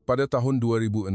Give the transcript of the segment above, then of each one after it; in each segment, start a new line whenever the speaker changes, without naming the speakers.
Pada tahun 2006,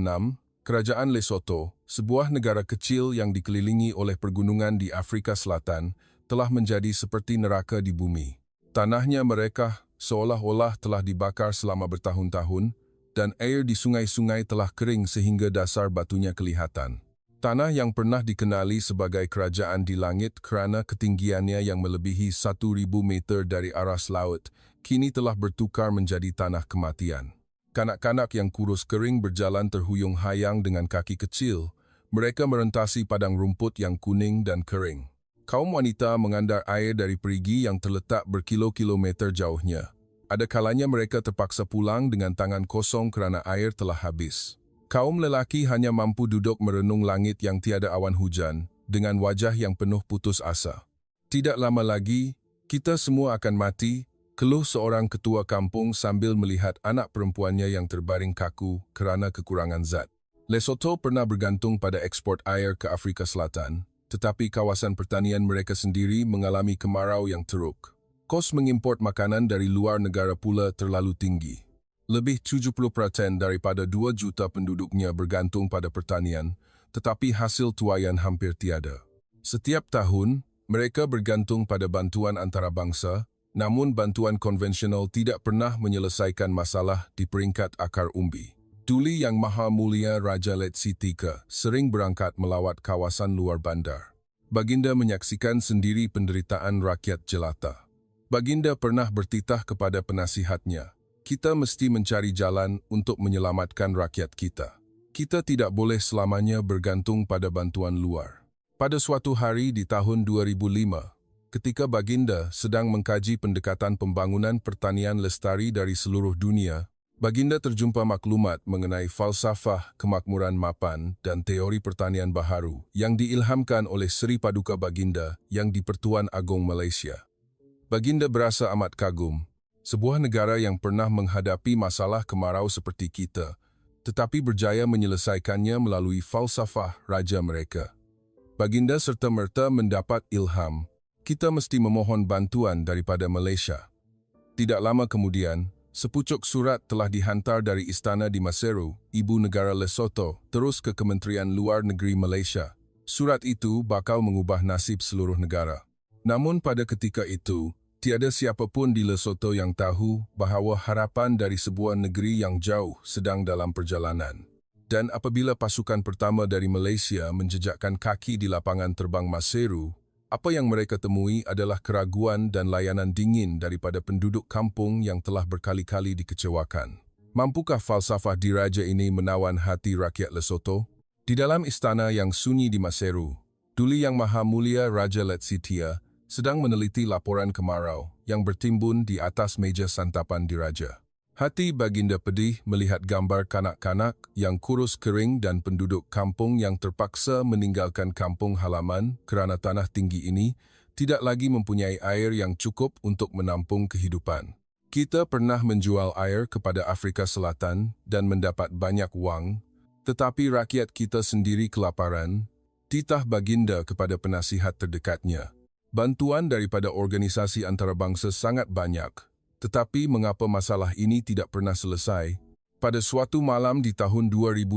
Kerajaan Lesotho, sebuah negara kecil yang dikelilingi oleh pergunungan di Afrika Selatan, telah menjadi seperti neraka di bumi. Tanahnya mereka seolah-olah telah dibakar selama bertahun-tahun, dan air di sungai-sungai telah kering sehingga dasar batunya kelihatan. Tanah yang pernah dikenali sebagai kerajaan di langit kerana ketinggiannya yang melebihi 1,000 meter dari aras laut, kini telah bertukar menjadi tanah kematian. Kanak-kanak yang kurus kering berjalan terhuyung hayang dengan kaki kecil. Mereka merentasi padang rumput yang kuning dan kering. Kaum wanita mengandar air dari perigi yang terletak berkilo-kilometer jauhnya. Ada kalanya mereka terpaksa pulang dengan tangan kosong kerana air telah habis. Kaum lelaki hanya mampu duduk merenung langit yang tiada awan hujan, dengan wajah yang penuh putus asa. Tidak lama lagi, kita semua akan mati, keluh seorang ketua kampung sambil melihat anak perempuannya yang terbaring kaku kerana kekurangan zat. Lesotho pernah bergantung pada ekspor air ke Afrika Selatan, tetapi kawasan pertanian mereka sendiri mengalami kemarau yang teruk. Kos mengimport makanan dari luar negara pula terlalu tinggi. Lebih 70% daripada 2 juta penduduknya bergantung pada pertanian, tetapi hasil tuaian hampir tiada. Setiap tahun, mereka bergantung pada bantuan antarabangsa, namun bantuan konvensional tidak pernah menyelesaikan masalah di peringkat akar umbi. Tuli Yang Maha Mulia Raja Letsi-III sering berangkat melawat kawasan luar bandar. Baginda menyaksikan sendiri penderitaan rakyat jelata. Baginda pernah bertitah kepada penasihatnya, kita mesti mencari jalan untuk menyelamatkan rakyat kita. Kita tidak boleh selamanya bergantung pada bantuan luar. Pada suatu hari di tahun 2005, ketika Baginda sedang mengkaji pendekatan pembangunan pertanian lestari dari seluruh dunia, Baginda terjumpa maklumat mengenai falsafah kemakmuran mapan dan teori pertanian baharu yang diilhamkan oleh Seri Paduka Baginda yang di-Pertuan Agong Malaysia. Baginda berasa amat kagum, sebuah negara yang pernah menghadapi masalah kemarau seperti kita, tetapi berjaya menyelesaikannya melalui falsafah raja mereka. Baginda serta-merta mendapat ilham, kita mesti memohon bantuan daripada Malaysia. Tidak lama kemudian, sepucuk surat telah dihantar dari istana di Maseru, ibu negara Lesotho, terus ke Kementerian Luar Negeri Malaysia. Surat itu bakal mengubah nasib seluruh negara. Namun pada ketika itu, tiada siapa pun di Lesotho yang tahu bahawa harapan dari sebuah negeri yang jauh sedang dalam perjalanan. Dan apabila pasukan pertama dari Malaysia menjejakkan kaki di lapangan terbang Maseru, apa yang mereka temui adalah keraguan dan layanan dingin daripada penduduk kampung yang telah berkali-kali dikecewakan. Mampukah falsafah diraja ini menawan hati rakyat Lesotho? Di dalam istana yang sunyi di Maseru, Tuli Yang Maha Mulia Raja Letsi-III sedang meneliti laporan kemarau yang bertimbun di atas meja santapan diraja. Hati Baginda pedih melihat gambar kanak-kanak yang kurus kering dan penduduk kampung yang terpaksa meninggalkan kampung halaman kerana tanah tinggi ini tidak lagi mempunyai air yang cukup untuk menampung kehidupan. Kita pernah menjual air kepada Afrika Selatan dan mendapat banyak wang, tetapi rakyat kita sendiri kelaparan, titah Baginda kepada penasihat terdekatnya. Bantuan daripada organisasi antarabangsa sangat banyak, tetapi mengapa masalah ini tidak pernah selesai? Pada suatu malam di tahun 2005,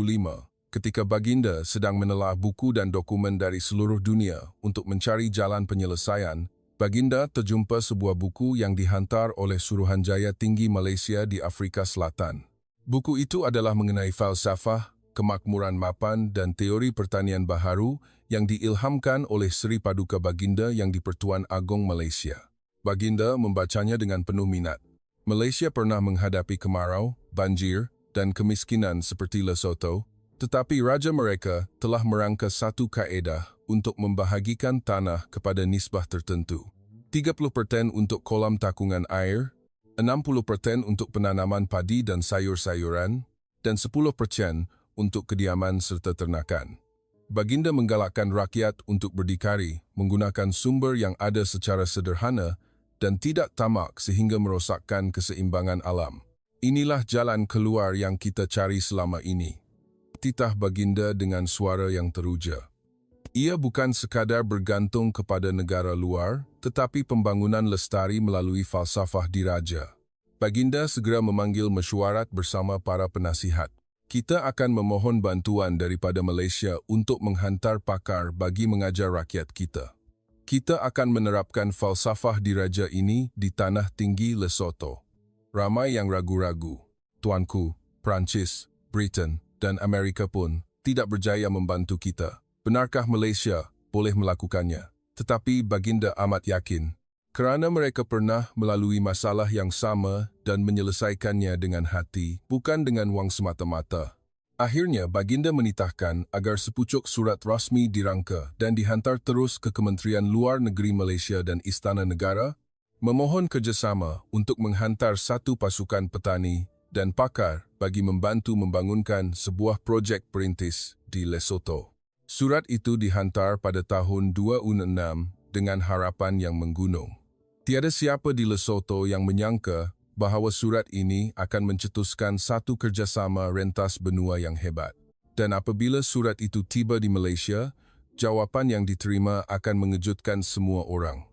ketika Baginda sedang menelaah buku dan dokumen dari seluruh dunia untuk mencari jalan penyelesaian, Baginda terjumpa sebuah buku yang dihantar oleh Suruhanjaya Tinggi Malaysia di Afrika Selatan. Buku itu adalah mengenai falsafah, kemakmuran mapan dan teori pertanian baharu yang diilhamkan oleh Seri Paduka Baginda yang di-Pertuan Agong Malaysia. Baginda membacanya dengan penuh minat. Malaysia pernah menghadapi kemarau, banjir, dan kemiskinan seperti Lesotho, tetapi raja mereka telah merangka satu kaedah untuk membahagikan tanah kepada nisbah tertentu. 30% untuk kolam takungan air, 60% untuk penanaman padi dan sayur-sayuran, dan 10% untuk kediaman serta ternakan. Baginda menggalakkan rakyat untuk berdikari menggunakan sumber yang ada secara sederhana dan tidak tamak sehingga merosakkan keseimbangan alam. Inilah jalan keluar yang kita cari selama ini. Titah Baginda dengan suara yang teruja. Ia bukan sekadar bergantung kepada negara luar, tetapi pembangunan lestari melalui falsafah diraja. Baginda segera memanggil mesyuarat bersama para penasihat. Kita akan memohon bantuan daripada Malaysia untuk menghantar pakar bagi mengajar rakyat kita. Kita akan menerapkan falsafah diraja ini di tanah tinggi Lesotho. Ramai yang ragu-ragu. Tuanku, Perancis, Britain dan Amerika pun tidak berjaya membantu kita. Benarkah Malaysia boleh melakukannya? Tetapi Baginda amat yakin, kerana mereka pernah melalui masalah yang sama dan menyelesaikannya dengan hati, bukan dengan wang semata-mata. Akhirnya, Baginda menitahkan agar sepucuk surat rasmi dirangka dan dihantar terus ke Kementerian Luar Negeri Malaysia dan Istana Negara, memohon kerjasama untuk menghantar satu pasukan petani dan pakar bagi membantu membangunkan sebuah projek perintis di Lesotho. Surat itu dihantar pada tahun 2006 dengan harapan yang menggunung. Tiada siapa di Lesotho yang menyangka bahawa surat ini akan mencetuskan satu kerjasama rentas benua yang hebat. Dan apabila surat itu tiba di Malaysia, jawapan yang diterima akan mengejutkan semua orang.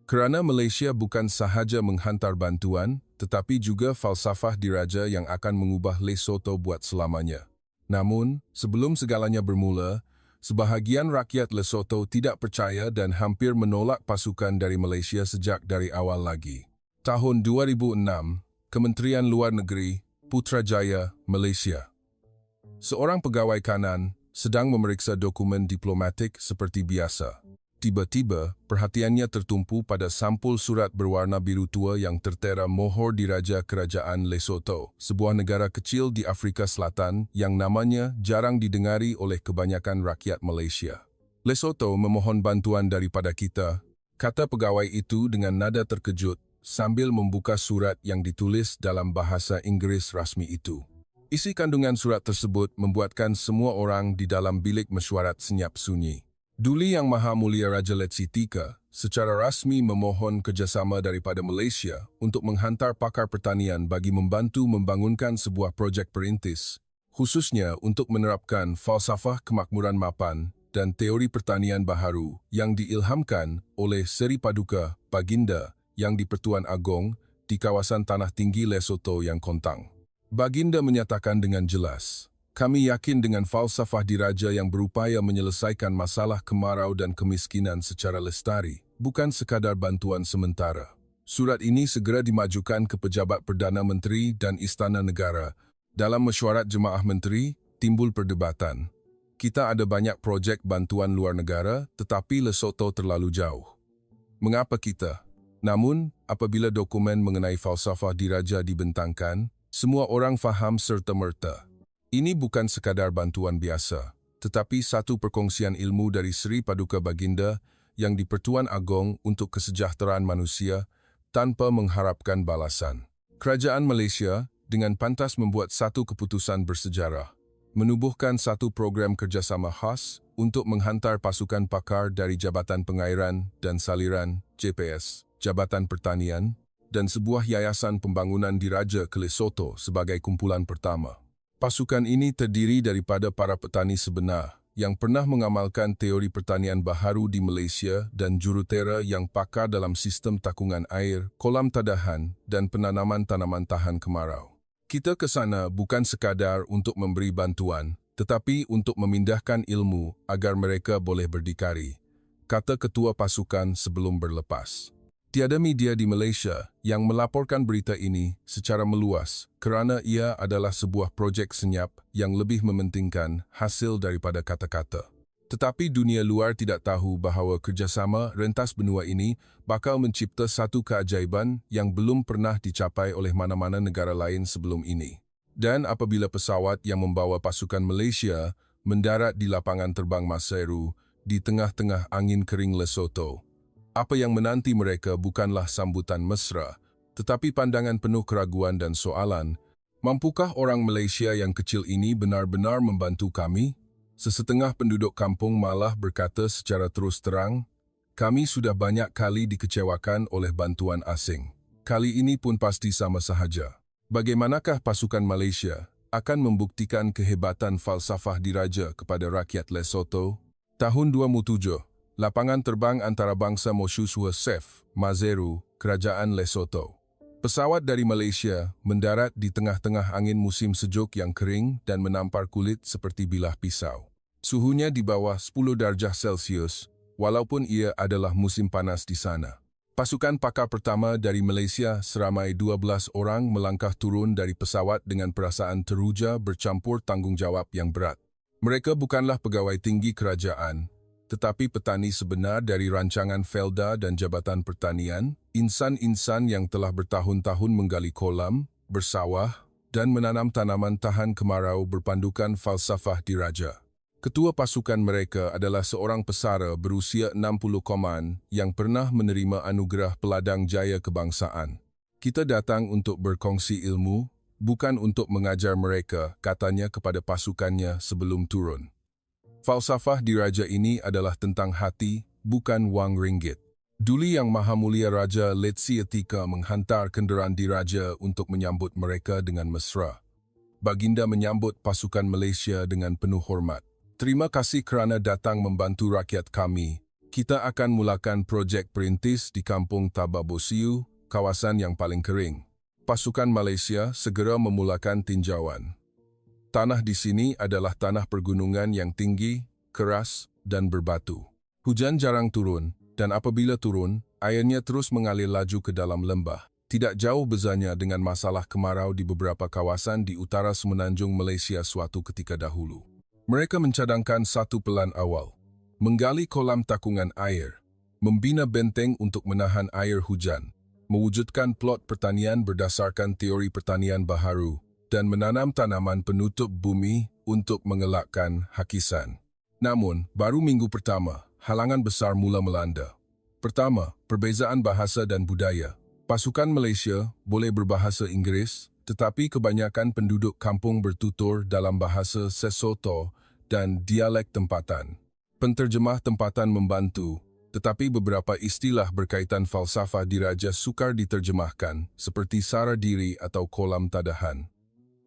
Kerana Malaysia bukan sahaja menghantar bantuan, tetapi juga falsafah diraja yang akan mengubah Lesotho buat selamanya. Namun, sebelum segalanya bermula, sebahagian rakyat Lesotho tidak percaya dan hampir menolak pasukan dari Malaysia sejak dari awal lagi. Tahun 2006, Kementerian Luar Negeri, Putrajaya, Malaysia. Seorang pegawai kanan sedang memeriksa dokumen diplomatik seperti biasa. Tiba-tiba, perhatiannya tertumpu pada sampul surat berwarna biru tua yang tertera mohor diraja Kerajaan Lesotho, sebuah negara kecil di Afrika Selatan yang namanya jarang didengari oleh kebanyakan rakyat Malaysia. Lesotho memohon bantuan daripada kita, kata pegawai itu dengan nada terkejut sambil membuka surat yang ditulis dalam bahasa Inggeris rasmi itu. Isi kandungan surat tersebut membuatkan semua orang di dalam bilik mesyuarat senyap sunyi. Duli Yang Maha Mulia Raja Letzitika secara rasmi memohon kerjasama daripada Malaysia untuk menghantar pakar pertanian bagi membantu membangunkan sebuah projek perintis, khususnya untuk menerapkan falsafah kemakmuran mapan dan teori pertanian baharu yang diilhamkan oleh Seri Paduka Baginda yang di-Pertuan Agong di kawasan Tanah Tinggi Lesotho yang kontang. Baginda menyatakan dengan jelas, kami yakin dengan falsafah diraja yang berupaya menyelesaikan masalah kemarau dan kemiskinan secara lestari, bukan sekadar bantuan sementara. Surat ini segera dimajukan ke Pejabat Perdana Menteri dan Istana Negara. Dalam mesyuarat Jemaah Menteri, timbul perdebatan. Kita ada banyak projek bantuan luar negara, tetapi Lesotho terlalu jauh. Mengapa kita? Namun, apabila dokumen mengenai falsafah diraja dibentangkan, semua orang faham serta-merta. Ini bukan sekadar bantuan biasa, tetapi satu perkongsian ilmu dari Seri Paduka Baginda yang di-Pertuan Agong untuk kesejahteraan manusia tanpa mengharapkan balasan. Kerajaan Malaysia dengan pantas membuat satu keputusan bersejarah, menubuhkan satu program kerjasama khas untuk menghantar pasukan pakar dari Jabatan Pengairan dan Saliran, JPS, Jabatan Pertanian, dan sebuah yayasan pembangunan diraja ke Lesotho sebagai kumpulan pertama. Pasukan ini terdiri daripada para petani sebenar yang pernah mengamalkan teori pertanian baharu di Malaysia dan jurutera yang pakar dalam sistem takungan air, kolam tadahan dan penanaman tanaman tahan kemarau. Kita ke sana bukan sekadar untuk memberi bantuan, tetapi untuk memindahkan ilmu agar mereka boleh berdikari, kata ketua pasukan sebelum berlepas. Tiada media di Malaysia yang melaporkan berita ini secara meluas kerana ia adalah sebuah projek senyap yang lebih mementingkan hasil daripada kata-kata. Tetapi dunia luar tidak tahu bahawa kerjasama rentas benua ini bakal mencipta satu keajaiban yang belum pernah dicapai oleh mana-mana negara lain sebelum ini. Dan apabila pesawat yang membawa pasukan Malaysia mendarat di lapangan terbang Maseru di tengah-tengah angin kering Lesotho, apa yang menanti mereka bukanlah sambutan mesra, tetapi pandangan penuh keraguan dan soalan, mampukah orang Malaysia yang kecil ini benar-benar membantu kami? Sesetengah penduduk kampung malah berkata secara terus terang, kami sudah banyak kali dikecewakan oleh bantuan asing. Kali ini pun pasti sama sahaja. Bagaimanakah pasukan Malaysia akan membuktikan kehebatan falsafah diraja kepada rakyat Lesotho? Tahun 2007, lapangan terbang antarabangsa Moshoeshoe Sef, Maseru, Kerajaan Lesotho. Pesawat dari Malaysia mendarat di tengah-tengah angin musim sejuk yang kering dan menampar kulit seperti bilah pisau. Suhunya di bawah 10 darjah Celcius, walaupun ia adalah musim panas di sana. Pasukan pakar pertama dari Malaysia seramai 12 orang melangkah turun dari pesawat dengan perasaan teruja bercampur tanggungjawab yang berat. Mereka bukanlah pegawai tinggi kerajaan, tetapi petani sebenar dari rancangan Felda dan Jabatan Pertanian, insan-insan yang telah bertahun-tahun menggali kolam, bersawah, dan menanam tanaman tahan kemarau berpandukan falsafah diraja. Ketua pasukan mereka adalah seorang pesara berusia 60 koman yang pernah menerima anugerah Peladang Jaya Kebangsaan. Kita datang untuk berkongsi ilmu, bukan untuk mengajar mereka, katanya kepada pasukannya sebelum turun. Falsafah diraja ini adalah tentang hati, bukan wang ringgit. Duli Yang Maha Mulia Raja Letsi Atika menghantar kenderaan diraja untuk menyambut mereka dengan mesra. Baginda menyambut pasukan Malaysia dengan penuh hormat. Terima kasih kerana datang membantu rakyat kami. Kita akan mulakan projek perintis di Kampung Tababosiu, kawasan yang paling kering. Pasukan Malaysia segera memulakan tinjauan. Tanah di sini adalah tanah pergunungan yang tinggi, keras, dan berbatu. Hujan jarang turun, dan apabila turun, airnya terus mengalir laju ke dalam lembah. Tidak jauh bezanya dengan masalah kemarau di beberapa kawasan di utara semenanjung Malaysia suatu ketika dahulu. Mereka mencadangkan satu pelan awal, menggali kolam takungan air, membina benteng untuk menahan air hujan, mewujudkan plot pertanian berdasarkan teori pertanian baharu, dan menanam tanaman penutup bumi untuk mengelakkan hakisan. Namun, baru minggu pertama, halangan besar mula melanda. Pertama, perbezaan bahasa dan budaya. Pasukan Malaysia boleh berbahasa Inggeris, tetapi kebanyakan penduduk kampung bertutur dalam bahasa Sesotho dan dialek tempatan. Penterjemah tempatan membantu, tetapi beberapa istilah berkaitan falsafah diraja sukar diterjemahkan, seperti sara diri atau kolam tadahan.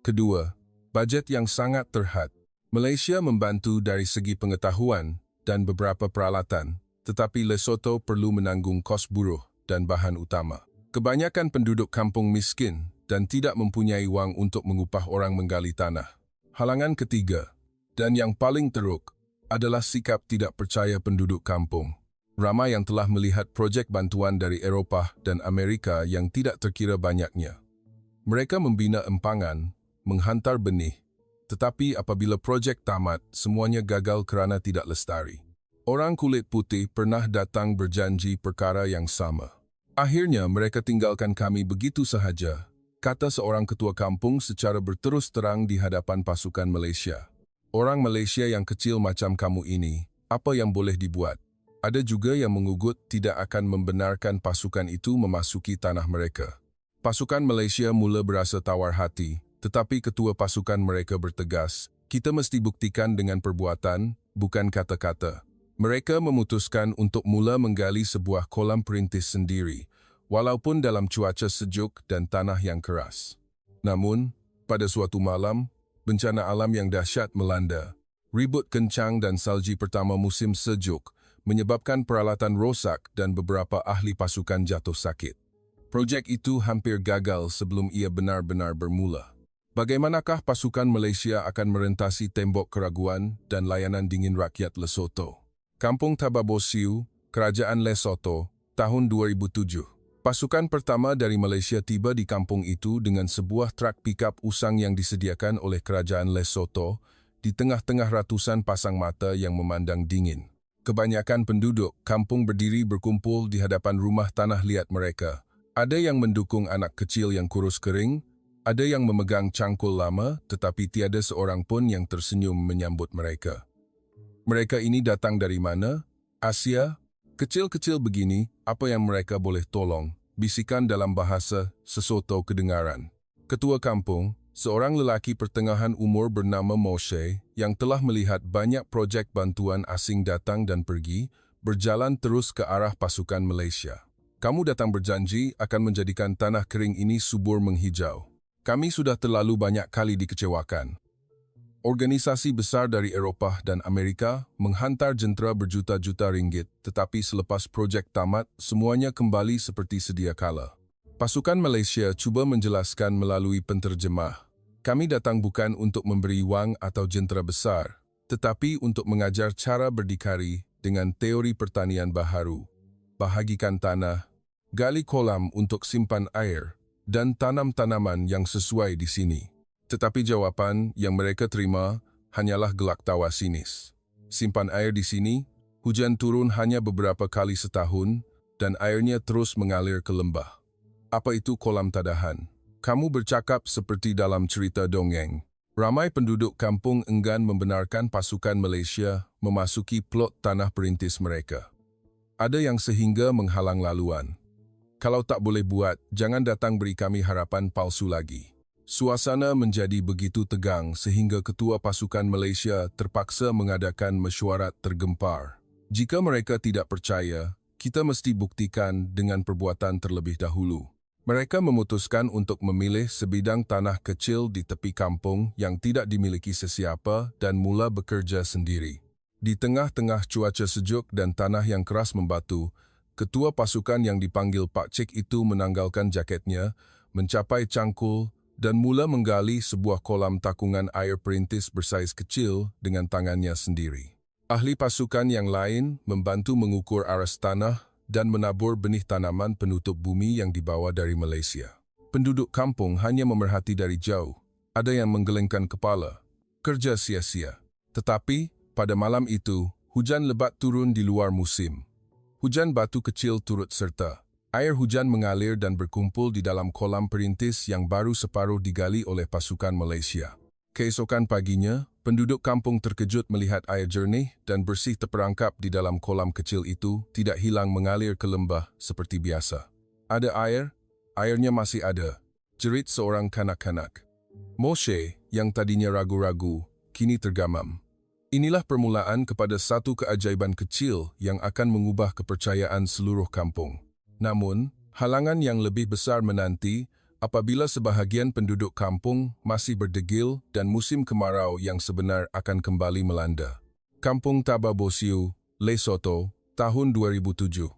Kedua, bajet yang sangat terhad. Malaysia membantu dari segi pengetahuan dan beberapa peralatan, tetapi Lesotho perlu menanggung kos buruh dan bahan utama. Kebanyakan penduduk kampung miskin dan tidak mempunyai wang untuk mengupah orang menggali tanah. Halangan ketiga, dan yang paling teruk, adalah sikap tidak percaya penduduk kampung. Ramai yang telah melihat projek bantuan dari Eropah dan Amerika yang tidak terkira banyaknya. Mereka membina empangan, menghantar benih, tetapi apabila projek tamat, semuanya gagal kerana tidak lestari. Orang kulit putih pernah datang berjanji perkara yang sama. Akhirnya mereka tinggalkan kami begitu sahaja, kata seorang ketua kampung secara berterus terang di hadapan pasukan Malaysia. Orang Malaysia yang kecil macam kamu ini, apa yang boleh dibuat? Ada juga yang mengugut tidak akan membenarkan pasukan itu memasuki tanah mereka. Pasukan Malaysia mula berasa tawar hati, tetapi ketua pasukan mereka bertegas, kita mesti buktikan dengan perbuatan, bukan kata-kata. Mereka memutuskan untuk mula menggali sebuah kolam perintis sendiri, walaupun dalam cuaca sejuk dan tanah yang keras. Namun, pada suatu malam, bencana alam yang dahsyat melanda. Ribut kencang dan salji pertama musim sejuk menyebabkan peralatan rosak dan beberapa ahli pasukan jatuh sakit. Projek itu hampir gagal sebelum ia benar-benar bermula. Bagaimanakah pasukan Malaysia akan merentasi tembok keraguan dan layanan dingin rakyat Lesotho? Kampung Tababosiu, Kerajaan Lesotho, tahun 2007. Pasukan pertama dari Malaysia tiba di kampung itu dengan sebuah truk pikap usang yang disediakan oleh Kerajaan Lesotho di tengah-tengah ratusan pasang mata yang memandang dingin. Kebanyakan penduduk kampung berdiri berkumpul di hadapan rumah tanah liat mereka. Ada yang mendukung anak kecil yang kurus kering, ada yang memegang cangkul lama, tetapi tiada seorang pun yang tersenyum menyambut mereka. Mereka ini datang dari mana? Asia? Kecil-kecil begini, apa yang mereka boleh tolong? Bisikan dalam bahasa Sesotho kedengaran. Ketua kampung, seorang lelaki pertengahan umur bernama Moshe, yang telah melihat banyak projek bantuan asing datang dan pergi, berjalan terus ke arah pasukan Malaysia. Kamu datang berjanji akan menjadikan tanah kering ini subur menghijau. Kami sudah terlalu banyak kali dikecewakan. Organisasi besar dari Eropah dan Amerika menghantar jentera berjuta-juta ringgit, tetapi selepas projek tamat, semuanya kembali seperti sedia kala. Pasukan Malaysia cuba menjelaskan melalui penterjemah. Kami datang bukan untuk memberi wang atau jentera besar, tetapi untuk mengajar cara berdikari dengan teori pertanian baharu. Bahagikan tanah, gali kolam untuk simpan air, dan tanam tanaman yang sesuai di sini. Tetapi jawapan yang mereka terima hanyalah gelak tawa sinis. Simpan air di sini, hujan turun hanya beberapa kali setahun, dan airnya terus mengalir ke lembah. Apa itu kolam tadahan? Kamu bercakap seperti dalam cerita dongeng. Ramai penduduk kampung enggan membenarkan pasukan Malaysia memasuki plot tanah perintis mereka. Ada yang sehingga menghalang laluan. Kalau tak boleh buat, jangan datang beri kami harapan palsu lagi. Suasana menjadi begitu tegang sehingga ketua pasukan Malaysia terpaksa mengadakan mesyuarat tergempar. Jika mereka tidak percaya, kita mesti buktikan dengan perbuatan terlebih dahulu. Mereka memutuskan untuk memilih sebidang tanah kecil di tepi kampung yang tidak dimiliki sesiapa dan mula bekerja sendiri. Di tengah-tengah cuaca sejuk dan tanah yang keras membatu, ketua pasukan yang dipanggil Pak Cik itu menanggalkan jaketnya, mencapai cangkul dan mula menggali sebuah kolam takungan air perintis bersaiz kecil dengan tangannya sendiri. Ahli pasukan yang lain membantu mengukur aras tanah dan menabur benih tanaman penutup bumi yang dibawa dari Malaysia. Penduduk kampung hanya memerhati dari jauh. Ada yang menggelengkan kepala. Kerja sia-sia. Tetapi, pada malam itu, hujan lebat turun di luar musim. Hujan batu kecil turut serta. Air hujan mengalir dan berkumpul di dalam kolam perintis yang baru separuh digali oleh pasukan Malaysia. Keesokan paginya, penduduk kampung terkejut melihat air jernih dan bersih terperangkap di dalam kolam kecil itu tidak hilang mengalir ke lembah seperti biasa. Ada air, airnya masih ada, jerit seorang kanak-kanak. Moshe, yang tadinya ragu-ragu, kini tergamam. Inilah permulaan kepada satu keajaiban kecil yang akan mengubah kepercayaan seluruh kampung. Namun, halangan yang lebih besar menanti apabila sebahagian penduduk kampung masih berdegil dan musim kemarau yang sebenar akan kembali melanda. Kampung Tababosiu, Lesotho, tahun 2007.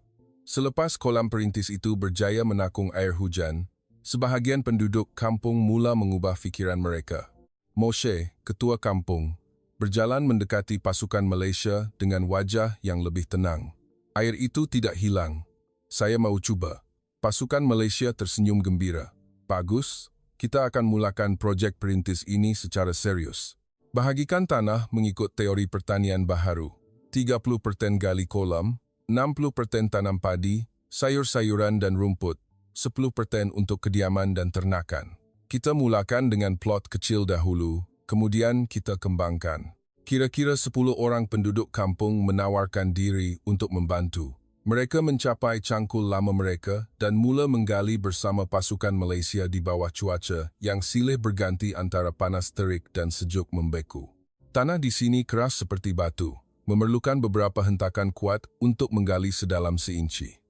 Selepas kolam perintis itu berjaya menakung air hujan, sebahagian penduduk kampung mula mengubah fikiran mereka. Moshe, ketua kampung, berjalan mendekati pasukan Malaysia dengan wajah yang lebih tenang. Air itu tidak hilang. Saya mau cuba. Pasukan Malaysia tersenyum gembira. Bagus, kita akan mulakan projek perintis ini secara serius. Bahagikan tanah mengikut teori pertanian baharu. 30% gali kolam, 60% tanam padi, sayur-sayuran dan rumput, 10% untuk kediaman dan ternakan. Kita mulakan dengan plot kecil dahulu, kemudian kita kembangkan. Kira-kira 10 orang penduduk kampung menawarkan diri untuk membantu. Mereka mencapai cangkul lama mereka dan mula menggali bersama pasukan Malaysia di bawah cuaca yang silih berganti antara panas terik dan sejuk membeku. Tanah di sini keras seperti batu, memerlukan beberapa hentakan kuat untuk menggali sedalam seinci.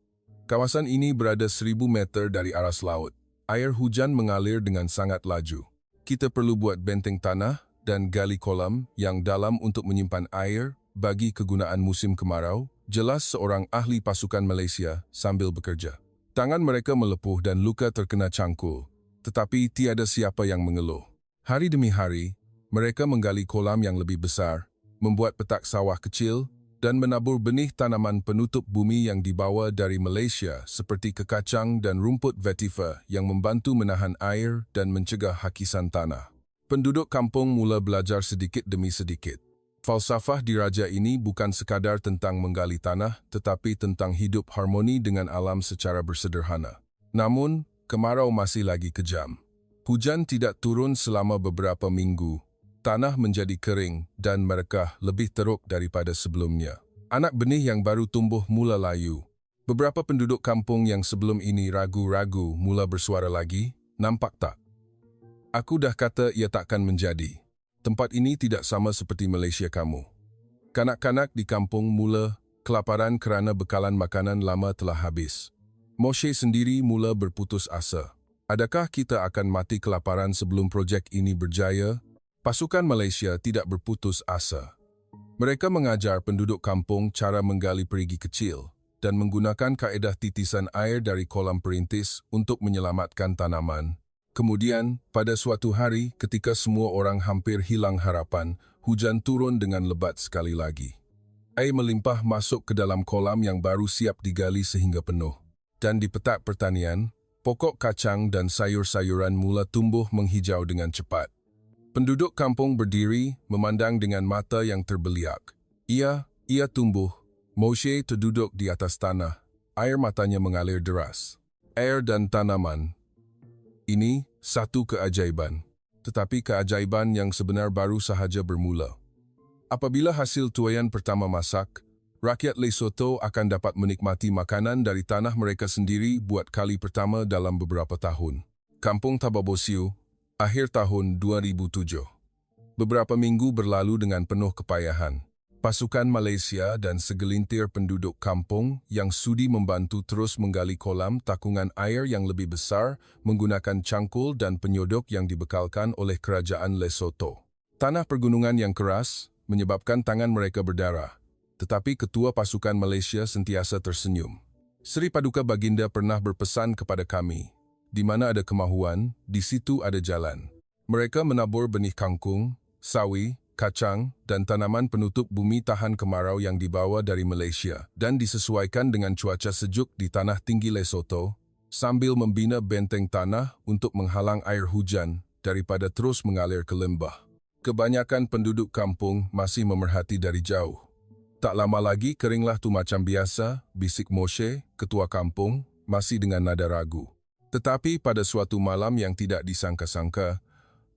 Kawasan ini berada 1000 meter dari aras laut. Air hujan mengalir dengan sangat laju. Kita perlu buat benteng tanah dan gali kolam yang dalam untuk menyimpan air bagi kegunaan musim kemarau, jelas seorang ahli pasukan Malaysia sambil bekerja. Tangan mereka melepuh dan luka terkena cangkul, tetapi tiada siapa yang mengeluh. Hari demi hari, mereka menggali kolam yang lebih besar, membuat petak sawah kecil, dan menabur benih tanaman penutup bumi yang dibawa dari Malaysia seperti kekacang dan rumput vetiver yang membantu menahan air dan mencegah hakisan tanah. Penduduk kampung mula belajar sedikit demi sedikit. Falsafah diraja ini bukan sekadar tentang menggali tanah, tetapi tentang hidup harmoni dengan alam secara bersederhana. Namun, kemarau masih lagi kejam. Hujan tidak turun selama beberapa minggu. Tanah menjadi kering dan merekah lebih teruk daripada sebelumnya. Anak benih yang baru tumbuh mula layu. Beberapa penduduk kampung yang sebelum ini ragu-ragu mula bersuara lagi, nampak tak? Aku dah kata ia takkan menjadi. Tempat ini tidak sama seperti Malaysia kamu. Kanak-kanak di kampung mula kelaparan kerana bekalan makanan lama telah habis. Moshe sendiri mula berputus asa. Adakah kita akan mati kelaparan sebelum projek ini berjaya? Pasukan Malaysia tidak berputus asa. Mereka mengajar penduduk kampung cara menggali perigi kecil dan menggunakan kaedah titisan air dari kolam perintis untuk menyelamatkan tanaman. Kemudian, pada suatu hari ketika semua orang hampir hilang harapan, hujan turun dengan lebat sekali lagi. Air melimpah masuk ke dalam kolam yang baru siap digali sehingga penuh. Dan di petak pertanian, pokok kacang dan sayur-sayuran mula tumbuh menghijau dengan cepat. Penduduk kampung berdiri, memandang dengan mata yang terbeliak. Ia tumbuh. Moshe terduduk di atas tanah. Air matanya mengalir deras. Air dan tanaman. Ini satu keajaiban. Tetapi keajaiban yang sebenar baru sahaja bermula. Apabila hasil tuaian pertama masak, rakyat Lesotho akan dapat menikmati makanan dari tanah mereka sendiri buat kali pertama dalam beberapa tahun. Kampung Tababosiu, akhir tahun 2007. Beberapa minggu berlalu dengan penuh kepayahan. Pasukan Malaysia dan segelintir penduduk kampung yang sudi membantu terus menggali kolam takungan air yang lebih besar menggunakan cangkul dan penyodok yang dibekalkan oleh kerajaan Lesotho. Tanah pergunungan yang keras menyebabkan tangan mereka berdarah, tetapi ketua pasukan Malaysia sentiasa tersenyum. Sri Paduka Baginda pernah berpesan kepada kami, di mana ada kemahuan, di situ ada jalan. Mereka menabur benih kangkung, sawi, kacang, dan tanaman penutup bumi tahan kemarau yang dibawa dari Malaysia dan disesuaikan dengan cuaca sejuk di tanah tinggi Lesotho, sambil membina benteng tanah untuk menghalang air hujan daripada terus mengalir ke lembah. Kebanyakan penduduk kampung masih memerhati dari jauh. Tak lama lagi keringlah tu macam biasa, bisik Moshe, ketua kampung, masih dengan nada ragu. Tetapi pada suatu malam yang tidak disangka-sangka,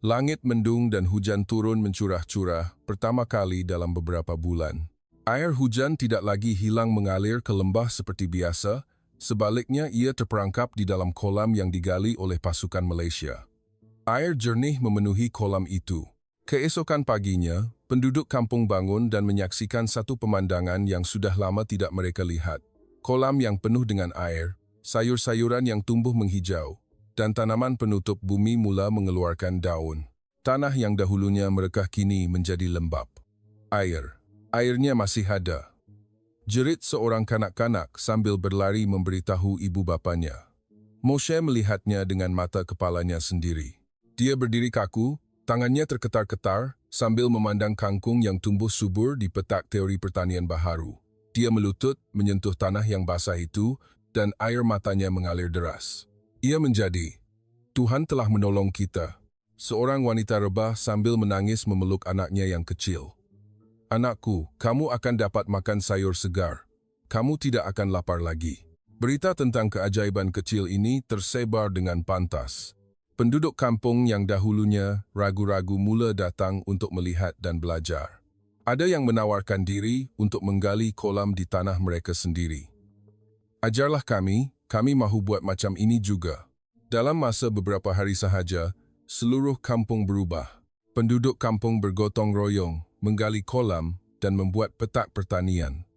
langit mendung dan hujan turun mencurah-curah pertama kali dalam beberapa bulan. Air hujan tidak lagi hilang mengalir ke lembah seperti biasa, sebaliknya ia terperangkap di dalam kolam yang digali oleh pasukan Malaysia. Air jernih memenuhi kolam itu. Keesokan paginya, penduduk kampung bangun dan menyaksikan satu pemandangan yang sudah lama tidak mereka lihat. Kolam yang penuh dengan air, sayur-sayuran yang tumbuh menghijau, dan tanaman penutup bumi mula mengeluarkan daun. Tanah yang dahulunya merekah kini menjadi lembap. Airnya masih ada. Jerit seorang kanak-kanak sambil berlari memberitahu ibu bapanya. Moshe melihatnya dengan mata kepalanya sendiri. Dia berdiri kaku, tangannya terketar-ketar sambil memandang kangkung yang tumbuh subur di petak teori pertanian baharu. Dia melutut menyentuh tanah yang basah itu dan air matanya mengalir deras. Ia menjadi, Tuhan telah menolong kita. Seorang wanita rebah sambil menangis memeluk anaknya yang kecil. Anakku, kamu akan dapat makan sayur segar. Kamu tidak akan lapar lagi. Berita tentang keajaiban kecil ini tersebar dengan pantas. Penduduk kampung yang dahulunya ragu-ragu mula datang untuk melihat dan belajar. Ada yang menawarkan diri untuk menggali kolam di tanah mereka sendiri. Ajarlah kami mahu buat macam ini juga. Dalam masa beberapa hari sahaja, seluruh kampung berubah. Penduduk kampung bergotong royong, menggali kolam dan membuat petak pertanian.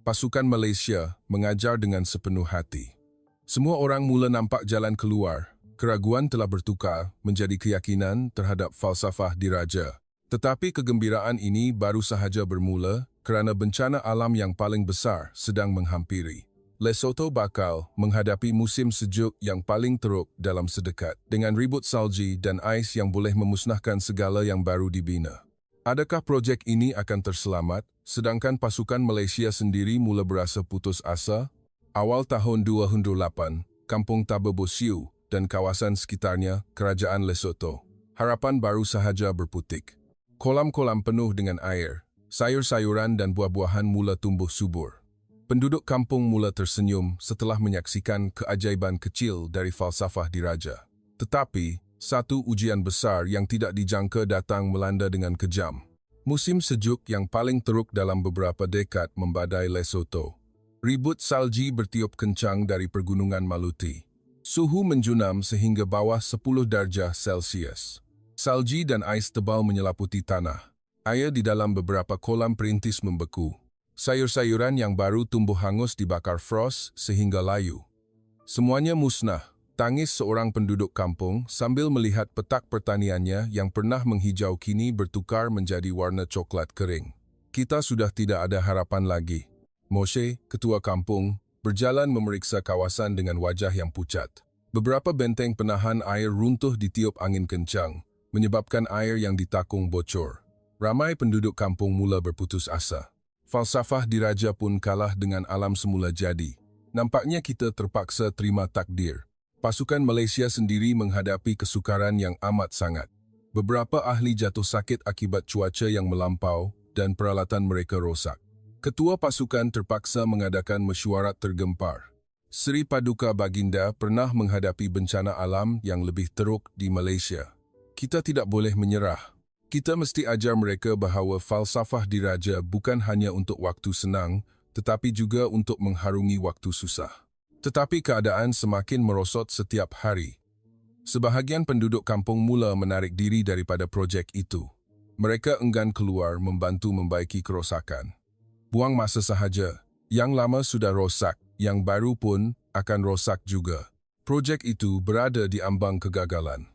Pasukan Malaysia mengajar dengan sepenuh hati. Semua orang mula nampak jalan keluar. Keraguan telah bertukar menjadi keyakinan terhadap falsafah diraja. Tetapi kegembiraan ini baru sahaja bermula kerana bencana alam yang paling besar sedang menghampiri. Lesotho bakal menghadapi musim sejuk yang paling teruk dalam sedekat dengan ribut salji dan ais yang boleh memusnahkan segala yang baru dibina. Adakah projek ini akan terselamat, sedangkan pasukan Malaysia sendiri mula berasa putus asa? Awal tahun 2008, Kampung Tababosiu dan kawasan sekitarnya, Kerajaan Lesotho. Harapan baru sahaja berputik. Kolam-kolam penuh dengan air, sayur-sayuran dan buah-buahan mula tumbuh subur. Penduduk kampung mula tersenyum setelah menyaksikan keajaiban kecil dari falsafah diraja. Tetapi, satu ujian besar yang tidak dijangka datang melanda dengan kejam. Musim sejuk yang paling teruk dalam beberapa dekad membadai Lesotho. Ribut salji bertiup kencang dari pergunungan Maluti. Suhu menjunam sehingga bawah 10 darjah Celsius. Salji dan ais tebal menyelaputi tanah. Air di dalam beberapa kolam perintis membeku. Sayur-sayuran yang baru tumbuh hangus dibakar frost sehingga layu. Semuanya musnah, tangis seorang penduduk kampung sambil melihat petak pertaniannya yang pernah menghijau kini bertukar menjadi warna coklat kering. Kita sudah tidak ada harapan lagi. Moshe, ketua kampung, berjalan memeriksa kawasan dengan wajah yang pucat. Beberapa benteng penahan air runtuh ditiup angin kencang, menyebabkan air yang ditakung bocor. Ramai penduduk kampung mula berputus asa. Falsafah diraja pun kalah dengan alam semula jadi. Nampaknya kita terpaksa terima takdir. Pasukan Malaysia sendiri menghadapi kesukaran yang amat sangat. Beberapa ahli jatuh sakit akibat cuaca yang melampau dan peralatan mereka rosak. Ketua pasukan terpaksa mengadakan mesyuarat tergempar. Seri Paduka Baginda pernah menghadapi bencana alam yang lebih teruk di Malaysia. Kita tidak boleh menyerah. Kita mesti ajar mereka bahawa falsafah diraja bukan hanya untuk waktu senang, tetapi juga untuk mengharungi waktu susah. Tetapi keadaan semakin merosot setiap hari. Sebahagian penduduk kampung mula menarik diri daripada projek itu. Mereka enggan keluar membantu membaiki kerosakan. Buang masa sahaja. Yang lama sudah rosak, yang baru pun akan rosak juga. Projek itu berada di ambang kegagalan.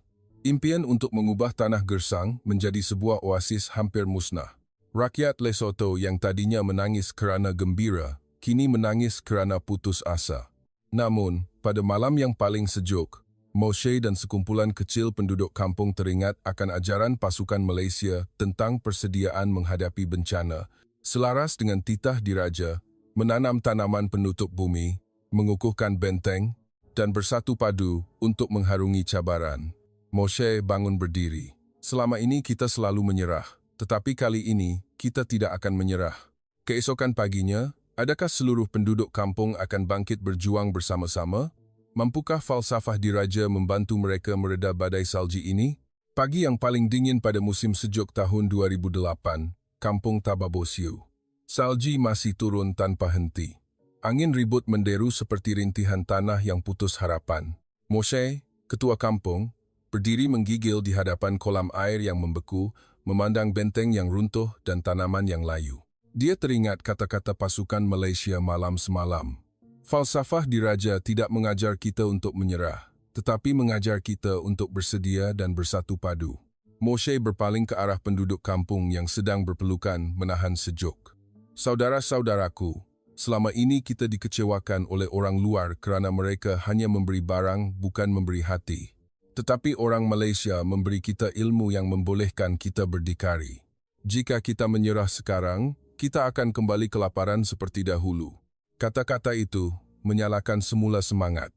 Impian untuk mengubah tanah gersang menjadi sebuah oasis hampir musnah. Rakyat Lesotho yang tadinya menangis kerana gembira, kini menangis kerana putus asa. Namun, pada malam yang paling sejuk, Moshe dan sekumpulan kecil penduduk kampung teringat akan ajaran pasukan Malaysia tentang persediaan menghadapi bencana, selaras dengan titah diraja, menanam tanaman penutup bumi, mengukuhkan benteng, dan bersatu padu untuk mengharungi cabaran. Moshe bangun berdiri. Selama ini kita selalu menyerah, tetapi kali ini kita tidak akan menyerah. Keesokan paginya, adakah seluruh penduduk kampung akan bangkit berjuang bersama-sama? Mampukah falsafah diraja membantu mereka mereda badai salji ini? Pagi yang paling dingin pada musim sejuk tahun 2008, Kampung Tababosiu. Salji masih turun tanpa henti. Angin ribut menderu seperti rintihan tanah yang putus harapan. Moshe, ketua kampung, berdiri menggigil di hadapan kolam air yang membeku, memandang benteng yang runtuh dan tanaman yang layu. Dia teringat kata-kata pasukan Malaysia malam semalam. Falsafah diraja tidak mengajar kita untuk menyerah, tetapi mengajar kita untuk bersedia dan bersatu padu. Moshe berpaling ke arah penduduk kampung yang sedang berpelukan menahan sejuk. Saudara-saudaraku, selama ini kita dikecewakan oleh orang luar kerana mereka hanya memberi barang bukan memberi hati. Tetapi orang Malaysia memberi kita ilmu yang membolehkan kita berdikari. Jika kita menyerah sekarang, kita akan kembali kelaparan seperti dahulu. Kata-kata itu menyalakan semula semangat.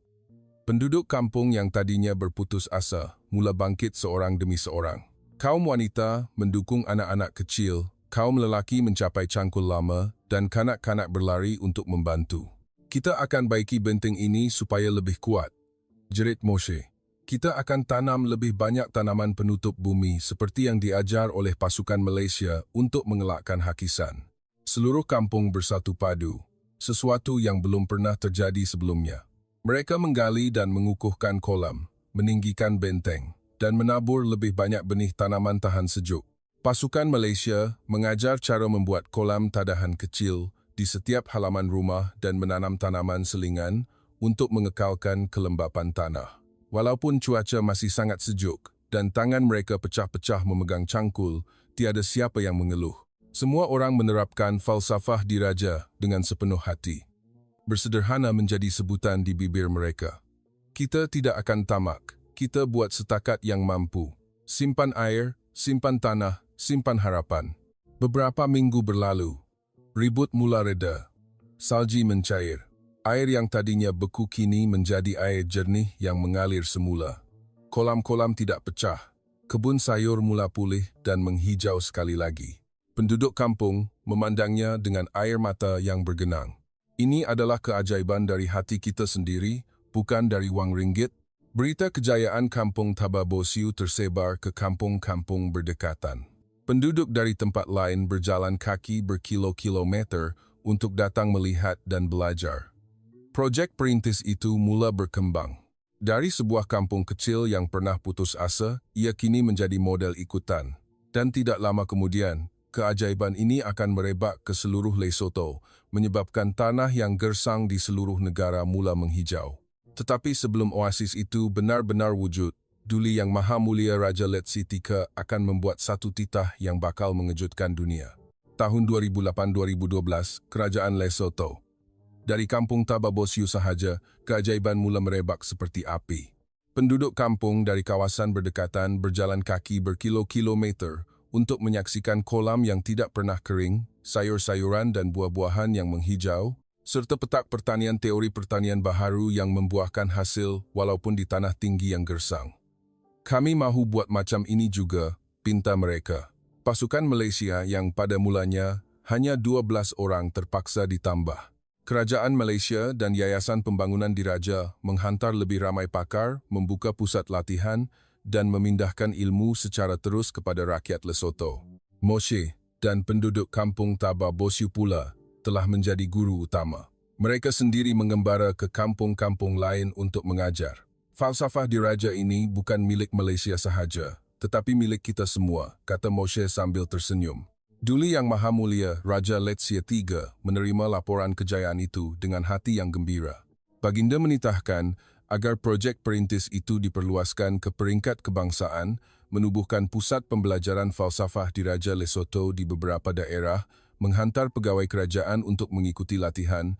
Penduduk kampung yang tadinya berputus asa mula bangkit seorang demi seorang. Kaum wanita mendukung anak-anak kecil, kaum lelaki mencapai cangkul lama, dan kanak-kanak berlari untuk membantu. Kita akan baiki benteng ini supaya lebih kuat, jerit Moshe. Kita akan tanam lebih banyak tanaman penutup bumi seperti yang diajar oleh pasukan Malaysia untuk mengelakkan hakisan. Seluruh kampung bersatu padu, sesuatu yang belum pernah terjadi sebelumnya. Mereka menggali dan mengukuhkan kolam, meninggikan benteng, dan menabur lebih banyak benih tanaman tahan sejuk. Pasukan Malaysia mengajar cara membuat kolam tadahan kecil di setiap halaman rumah dan menanam tanaman selingan untuk mengekalkan kelembapan tanah. Walaupun cuaca masih sangat sejuk dan tangan mereka pecah-pecah memegang cangkul, tiada siapa yang mengeluh. Semua orang menerapkan falsafah diraja dengan sepenuh hati. Bersederhana menjadi sebutan di bibir mereka. Kita tidak akan tamak. Kita buat setakat yang mampu. Simpan air, simpan tanah, simpan harapan. Beberapa minggu berlalu. Ribut mula reda. Salji mencair. Air yang tadinya beku kini menjadi air jernih yang mengalir semula. Kolam-kolam tidak pecah. Kebun sayur mula pulih dan menghijau sekali lagi. Penduduk kampung memandangnya dengan air mata yang bergenang. Ini adalah keajaiban dari hati kita sendiri, bukan dari wang ringgit. Berita kejayaan Kampung Tababosiu tersebar ke kampung-kampung berdekatan. Penduduk dari tempat lain berjalan kaki berkilo-kilometer untuk datang melihat dan belajar. Projek perintis itu mula berkembang. Dari sebuah kampung kecil yang pernah putus asa, ia kini menjadi model ikutan. Dan tidak lama kemudian, keajaiban ini akan merebak ke seluruh Lesotho, menyebabkan tanah yang gersang di seluruh negara mula menghijau. Tetapi sebelum oasis itu benar-benar wujud, Duli Yang Maha Mulia Raja Letsi-Tika akan membuat satu titah yang bakal mengejutkan dunia. Tahun 2008-2012, Kerajaan Lesotho. Dari kampung Tababosiu sahaja, keajaiban mula merebak seperti api. Penduduk kampung dari kawasan berdekatan berjalan kaki berkilo-kilometer untuk menyaksikan kolam yang tidak pernah kering, sayur-sayuran dan buah-buahan yang menghijau, serta petak pertanian teori pertanian baharu yang membuahkan hasil walaupun di tanah tinggi yang gersang. Kami mahu buat macam ini juga, pinta mereka. Pasukan Malaysia yang pada mulanya hanya 12 orang terpaksa ditambah. Kerajaan Malaysia dan Yayasan Pembangunan Diraja menghantar lebih ramai pakar, membuka pusat latihan dan memindahkan ilmu secara terus kepada rakyat Lesotho. Moshe dan penduduk kampung Tababosiu pula telah menjadi guru utama. Mereka sendiri mengembara ke kampung-kampung lain untuk mengajar. Falsafah diraja ini bukan milik Malaysia sahaja, tetapi milik kita semua, kata Moshe sambil tersenyum. Duli Yang Maha Mulia Raja Letsia III menerima laporan kejayaan itu dengan hati yang gembira. Baginda menitahkan agar projek perintis itu diperluaskan ke peringkat kebangsaan, menubuhkan pusat pembelajaran falsafah diraja Lesotho di beberapa daerah, menghantar pegawai kerajaan untuk mengikuti latihan,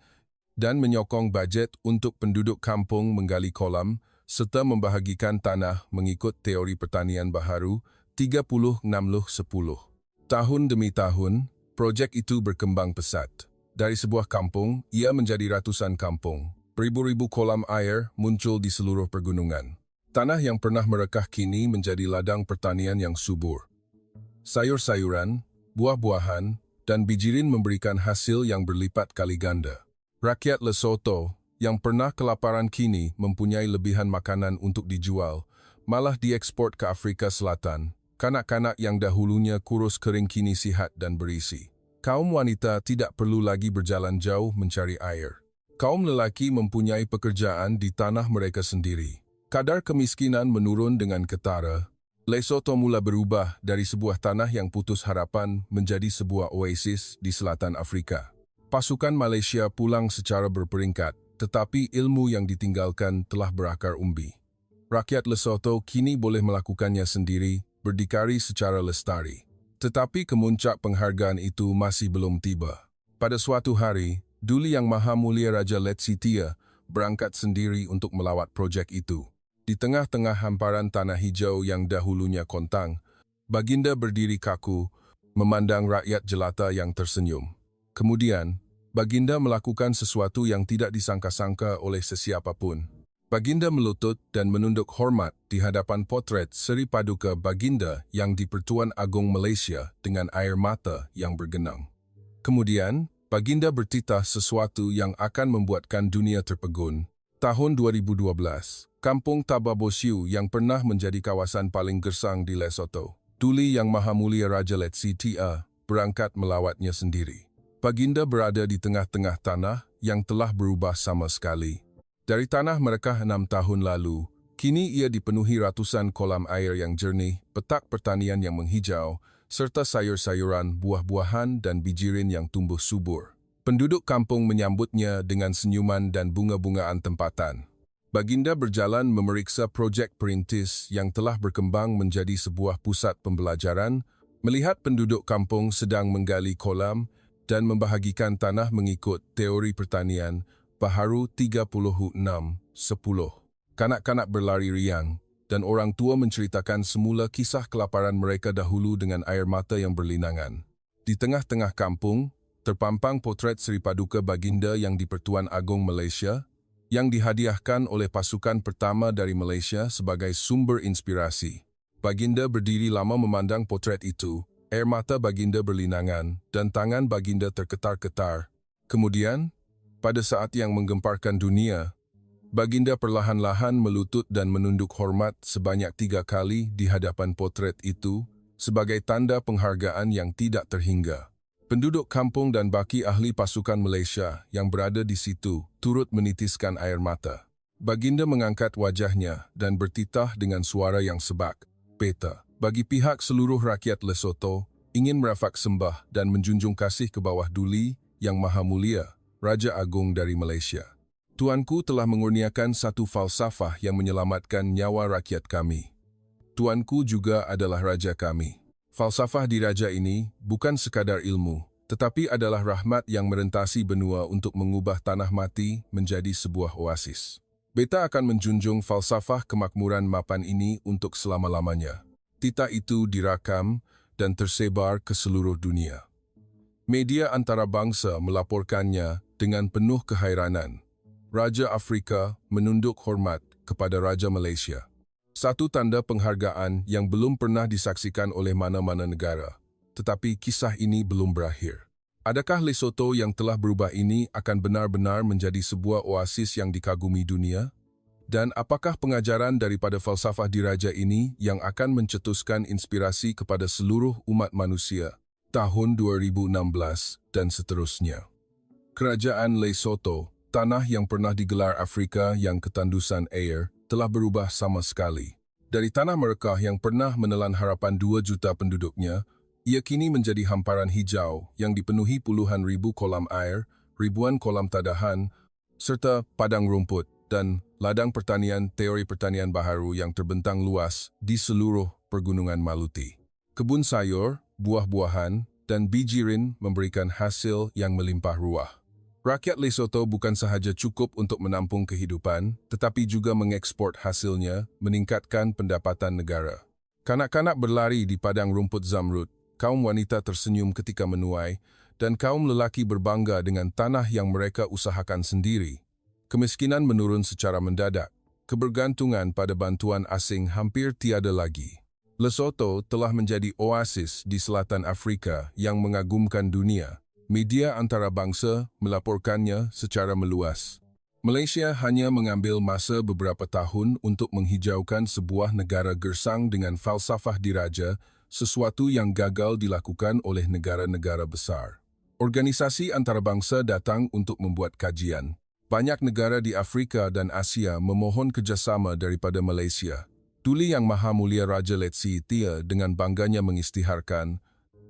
dan menyokong bajet untuk penduduk kampung menggali kolam, serta membahagikan tanah mengikut teori pertanian baharu 30-60-10. Tahun demi tahun, projek itu berkembang pesat. Dari sebuah kampung, ia menjadi ratusan kampung. Beribu-ribu kolam air muncul di seluruh pergunungan. Tanah yang pernah merekah kini menjadi ladang pertanian yang subur. Sayur-sayuran, buah-buahan, dan bijirin memberikan hasil yang berlipat kali ganda. Rakyat Lesotho yang pernah kelaparan kini mempunyai lebihan makanan untuk dijual, malah diekspor ke Afrika Selatan. Kanak-kanak yang dahulunya kurus kering kini sihat dan berisi. Kaum wanita tidak perlu lagi berjalan jauh mencari air. Kaum lelaki mempunyai pekerjaan di tanah mereka sendiri. Kadar kemiskinan menurun dengan ketara. Lesotho mula berubah dari sebuah tanah yang putus harapan menjadi sebuah oasis di selatan Afrika. Pasukan Malaysia pulang secara berperingkat, tetapi ilmu yang ditinggalkan telah berakar umbi. Rakyat Lesotho kini boleh melakukannya sendiri, berdikari secara lestari. Tetapi kemuncak penghargaan itu masih belum tiba. Pada suatu hari, Duli Yang Maha Mulia Raja Letsi III berangkat sendiri untuk melawat projek itu. Di tengah-tengah hamparan tanah hijau yang dahulunya kontang, Baginda berdiri kaku, memandang rakyat jelata yang tersenyum. Kemudian, Baginda melakukan sesuatu yang tidak disangka-sangka oleh sesiapapun. Baginda melutut dan menunduk hormat di hadapan potret Seri Paduka Baginda yang di-Pertuan Agong Malaysia dengan air mata yang bergenang. Kemudian, Baginda bertitah sesuatu yang akan membuatkan dunia terpegun. Tahun 2012, Kampung Tababosiu yang pernah menjadi kawasan paling gersang di Lesotho, Duli Yang Maha Mulia Raja Letsi III berangkat melawatnya sendiri. Baginda berada di tengah-tengah tanah yang telah berubah sama sekali. Dari tanah merekah 6 tahun lalu, kini ia dipenuhi ratusan kolam air yang jernih, petak pertanian yang menghijau, serta sayur-sayuran, buah-buahan dan bijirin yang tumbuh subur. Penduduk kampung menyambutnya dengan senyuman dan bunga-bungaan tempatan. Baginda berjalan memeriksa projek perintis yang telah berkembang menjadi sebuah pusat pembelajaran, melihat penduduk kampung sedang menggali kolam dan membahagikan tanah mengikut teori pertanian baharu 36-10. Kanak-kanak berlari riang, dan orang tua menceritakan semula kisah kelaparan mereka dahulu dengan air mata yang berlinangan. Di tengah-tengah kampung, terpampang potret Seri Paduka Baginda yang di-Pertuan Agong Malaysia, yang dihadiahkan oleh pasukan pertama dari Malaysia sebagai sumber inspirasi. Baginda berdiri lama memandang potret itu, air mata Baginda berlinangan, dan tangan Baginda terketar-ketar. Kemudian, pada saat yang menggemparkan dunia, Baginda perlahan-lahan melutut dan menunduk hormat sebanyak 3 kali di hadapan potret itu sebagai tanda penghargaan yang tidak terhingga. Penduduk kampung dan baki ahli pasukan Malaysia yang berada di situ turut menitiskan air mata. Baginda mengangkat wajahnya dan bertitah dengan suara yang sebak. Peta, bagi pihak seluruh rakyat Lesotho, ingin merafak sembah dan menjunjung kasih ke bawah Duli Yang Maha Mulia Raja Agung dari Malaysia. Tuanku telah mengurniakan satu falsafah yang menyelamatkan nyawa rakyat kami. Tuanku juga adalah raja kami. Falsafah diraja ini bukan sekadar ilmu, tetapi adalah rahmat yang merentasi benua untuk mengubah tanah mati menjadi sebuah oasis. Beta akan menjunjung falsafah kemakmuran mapan ini untuk selama-lamanya. Titah itu dirakam dan tersebar ke seluruh dunia. Media antarabangsa melaporkannya dengan penuh kehairanan. Raja Afrika menunduk hormat kepada Raja Malaysia. Satu tanda penghargaan yang belum pernah disaksikan oleh mana-mana negara. Tetapi kisah ini belum berakhir. Adakah Lesotho yang telah berubah ini akan benar-benar menjadi sebuah oasis yang dikagumi dunia? Dan apakah pengajaran daripada falsafah diraja ini yang akan mencetuskan inspirasi kepada seluruh umat manusia tahun 2016 dan seterusnya? Kerajaan Lesotho, tanah yang pernah digelar Afrika yang ketandusan air, telah berubah sama sekali. Dari tanah merekah yang pernah menelan harapan 2 juta penduduknya, ia kini menjadi hamparan hijau yang dipenuhi puluhan ribu kolam air, ribuan kolam tadahan, serta padang rumput dan ladang pertanian teori pertanian baharu yang terbentang luas di seluruh pergunungan Maluti. Kebun sayur, buah-buahan, dan bijirin memberikan hasil yang melimpah ruah. Rakyat Lesotho bukan sahaja cukup untuk menampung kehidupan, tetapi juga mengekspor hasilnya, meningkatkan pendapatan negara. Kanak-kanak berlari di padang rumput zamrud, kaum wanita tersenyum ketika menuai, dan kaum lelaki berbangga dengan tanah yang mereka usahakan sendiri. Kemiskinan menurun secara mendadak. Kebergantungan pada bantuan asing hampir tiada lagi. Lesotho telah menjadi oasis di selatan Afrika yang mengagumkan dunia. Media antarabangsa melaporkannya secara meluas. Malaysia hanya mengambil masa beberapa tahun untuk menghijaukan sebuah negara gersang dengan falsafah diraja, sesuatu yang gagal dilakukan oleh negara-negara besar. Organisasi antarabangsa datang untuk membuat kajian. Banyak negara di Afrika dan Asia memohon kerjasama daripada Malaysia. Tuli Yang Maha Mulia Raja Letsi Tia dengan bangganya mengisytiharkan,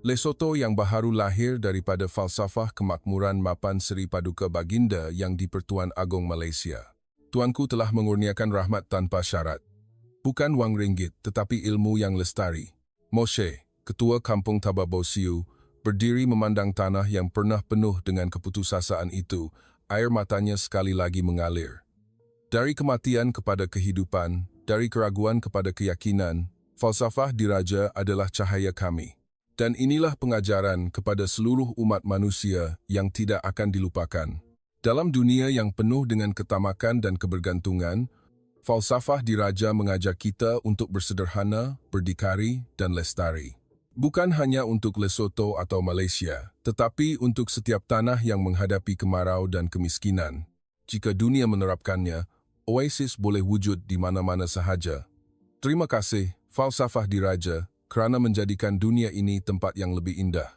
Lesotho yang baharu lahir daripada falsafah kemakmuran mapan Seri Paduka Baginda yang di-Pertuan Agong Malaysia. Tuanku telah mengurniakan rahmat tanpa syarat. Bukan wang ringgit tetapi ilmu yang lestari. Moshe, Ketua Kampung Tababosiu, berdiri memandang tanah yang pernah penuh dengan keputusasaan itu, air matanya sekali lagi mengalir. Dari kematian kepada kehidupan, dari keraguan kepada keyakinan, falsafah diraja adalah cahaya kami. Dan inilah pengajaran kepada seluruh umat manusia yang tidak akan dilupakan. Dalam dunia yang penuh dengan ketamakan dan kebergantungan, falsafah diraja mengajak kita untuk bersederhana, berdikari, dan lestari. Bukan hanya untuk Lesotho atau Malaysia, tetapi untuk setiap tanah yang menghadapi kemarau dan kemiskinan. Jika dunia menerapkannya, oasis boleh wujud di mana-mana sahaja. Terima kasih, falsafah diraja, kerana menjadikan dunia ini tempat yang lebih indah.